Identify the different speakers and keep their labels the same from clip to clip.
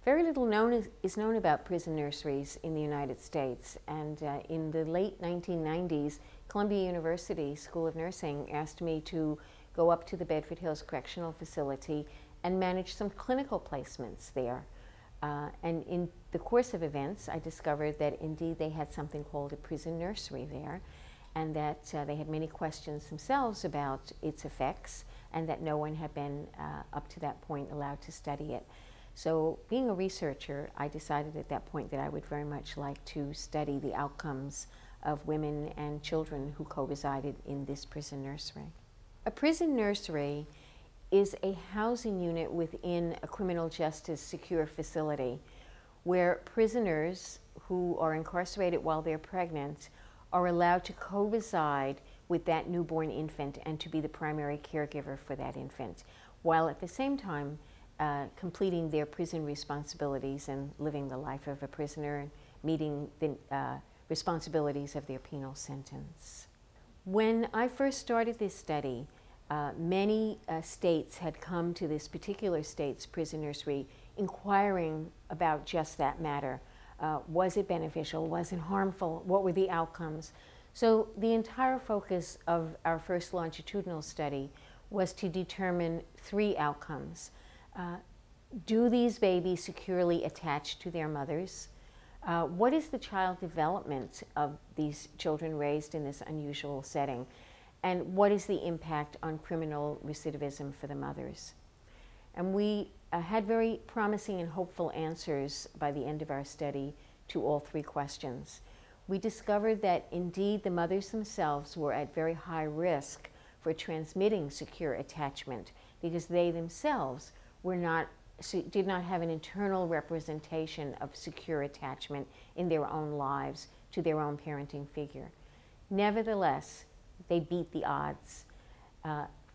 Speaker 1: Very little is known about prison nurseries in the United States, and in the late 1990s, Columbia University School of Nursing asked me to go up to the Bedford Hills Correctional Facility and manage some clinical placements there. And in the course of events, I discovered that indeed they had something called a prison nursery there, and that they had many questions themselves about its effects, and that no one had been, up to that point, allowed to study it. So being a researcher, I decided at that point that I would very much like to study the outcomes of women and children who co-resided in this prison nursery. A prison nursery is a housing unit within a criminal justice secure facility where prisoners who are incarcerated while they're pregnant are allowed to co-reside with that newborn infant and to be the primary caregiver for that infant, while at the same time completing their prison responsibilities and living the life of a prisoner and meeting the responsibilities of their penal sentence. When I first started this study, many states had come to this particular state's prison nursery inquiring about just that matter. Was it beneficial? Was it harmful? What were the outcomes? So the entire focus of our first longitudinal study was to determine 3 outcomes. Do these babies securely attach to their mothers? What is the child development of these children raised in this unusual setting? And what is the impact on criminal recidivism for the mothers? And we had very promising and hopeful answers by the end of our study to all 3 questions. We discovered that indeed the mothers themselves were at very high risk for transmitting secure attachment because they themselves did not have an internal representation of secure attachment in their own lives to their own parenting figure. Nevertheless, they beat the odds.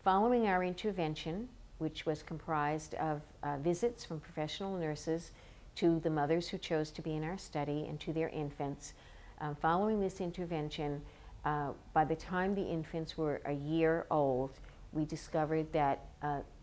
Speaker 1: Following our intervention, which was comprised of visits from professional nurses to the mothers who chose to be in our study and to their infants, following this intervention, by the time the infants were a year old, we discovered that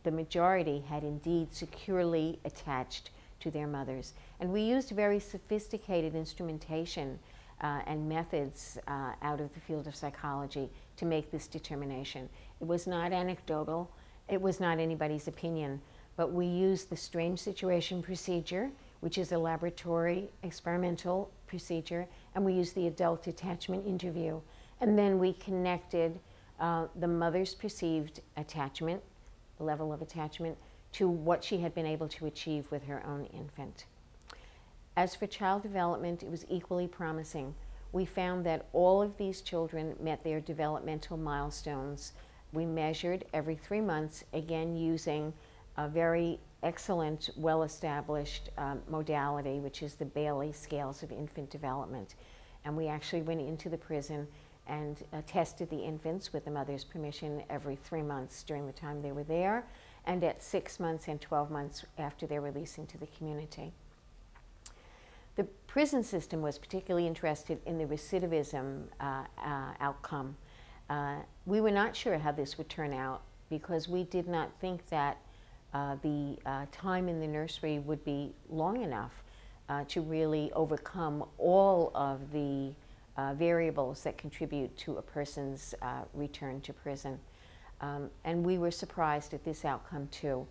Speaker 1: the majority had indeed securely attached to their mothers. And we used very sophisticated instrumentation and methods out of the field of psychology to make this determination. It was not anecdotal, it was not anybody's opinion, but we used the strange situation procedure, which is a laboratory experimental procedure, and we used the adult attachment interview. And then we connected the mother's perceived attachment, level of attachment, to what she had been able to achieve with her own infant. As for child development, it was equally promising. We found that all of these children met their developmental milestones. We measured every 3 months, again using a very excellent, well-established modality, which is the Bailey Scales of Infant Development. And we actually went into the prison and tested the infants with the mother's permission every 3 months during the time they were there, and at 6 months and 12 months after their release into the community. The prison system was particularly interested in the recidivism outcome. We were not sure how this would turn out because we did not think that the time in the nursery would be long enough to really overcome all of the variables that contribute to a person's return to prison. And we were surprised at this outcome too.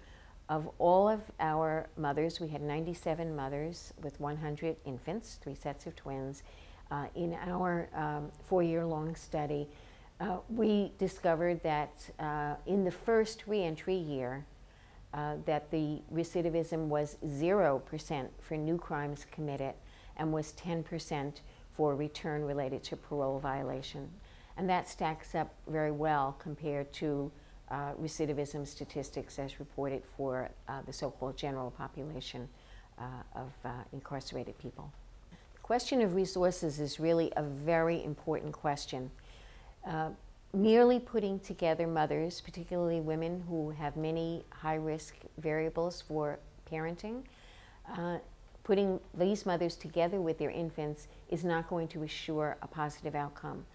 Speaker 1: Of all of our mothers, we had 97 mothers with 100 infants, 3 sets of twins. In our 4-year-long study, we discovered that in the first reentry year, that the recidivism was 0% for new crimes committed and was 10% for return related to parole violation. And that stacks up very well compared to recidivism statistics as reported for the so-called general population of incarcerated people. The question of resources is really a very important question. Merely putting together mothers, particularly women who have many high-risk variables for parenting, putting these mothers together with their infants is not going to assure a positive outcome.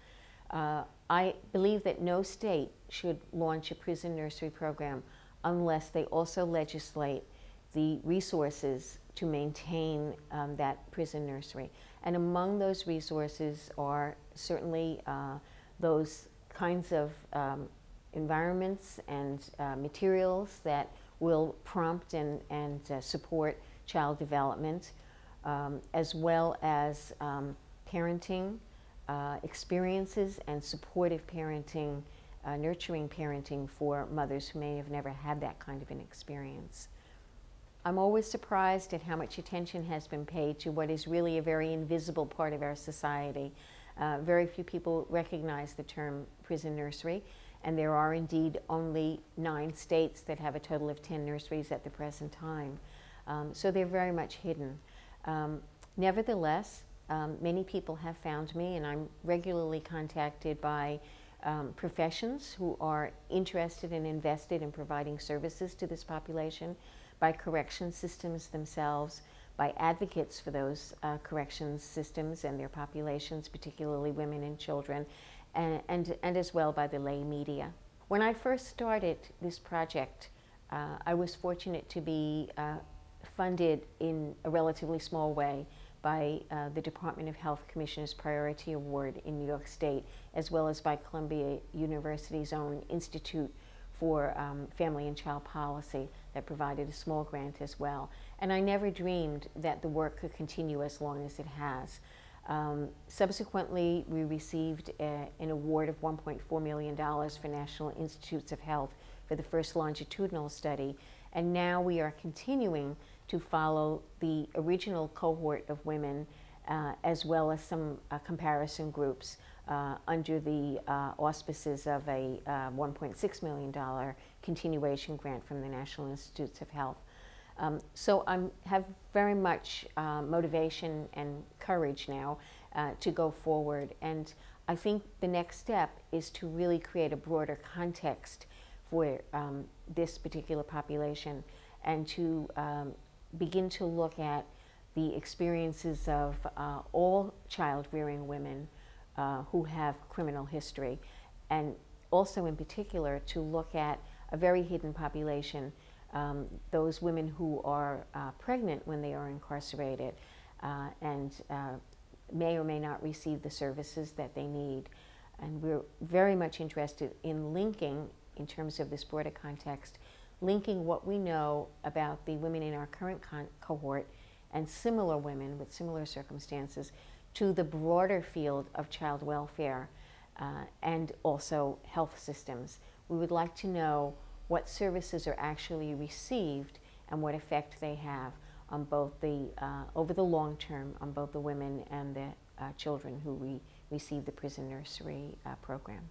Speaker 1: I believe that no state should launch a prison nursery program unless they also legislate the resources to maintain that prison nursery. And among those resources are certainly those kinds of environments and materials that will prompt and support child development, as well as parenting experiences and supportive parenting, nurturing parenting for mothers who may have never had that kind of an experience. I'm always surprised at how much attention has been paid to what is really a very invisible part of our society. Very few people recognize the term prison nursery, and there are indeed only 9 states that have a total of 10 nurseries at the present time. So they're very much hidden. Nevertheless, many people have found me, and I'm regularly contacted by professions who are interested and invested in providing services to this population, by correction systems themselves, by advocates for those corrections systems and their populations, particularly women and children, and as well by the lay media. When I first started this project, I was fortunate to be funded in a relatively small way by the Department of Health Commissioner's Priority Award in New York State, as well as by Columbia University's own Institute for Family and Child Policy that provided a small grant as well. And I never dreamed that the work could continue as long as it has. Subsequently, we received an award of $1.4 million for National Institutes of Health for the first longitudinal study, and now we are continuing to follow the original cohort of women as well as some comparison groups under the auspices of a $1.6 million continuation grant from the National Institutes of Health. So I have very much motivation and courage now to go forward, and I think the next step is to really create a broader context for this particular population, and to begin to look at the experiences of all child-rearing women who have criminal history, and also in particular to look at a very hidden population, those women who are pregnant when they are incarcerated and may or may not receive the services that they need. And we're very much interested in linking, in terms of this broader context, linking what we know about the women in our current cohort and similar women with similar circumstances to the broader field of child welfare and also health systems. We would like to know what services are actually received and what effect they have on both the, over the long term, on both the women and the children who receive the prison nursery program.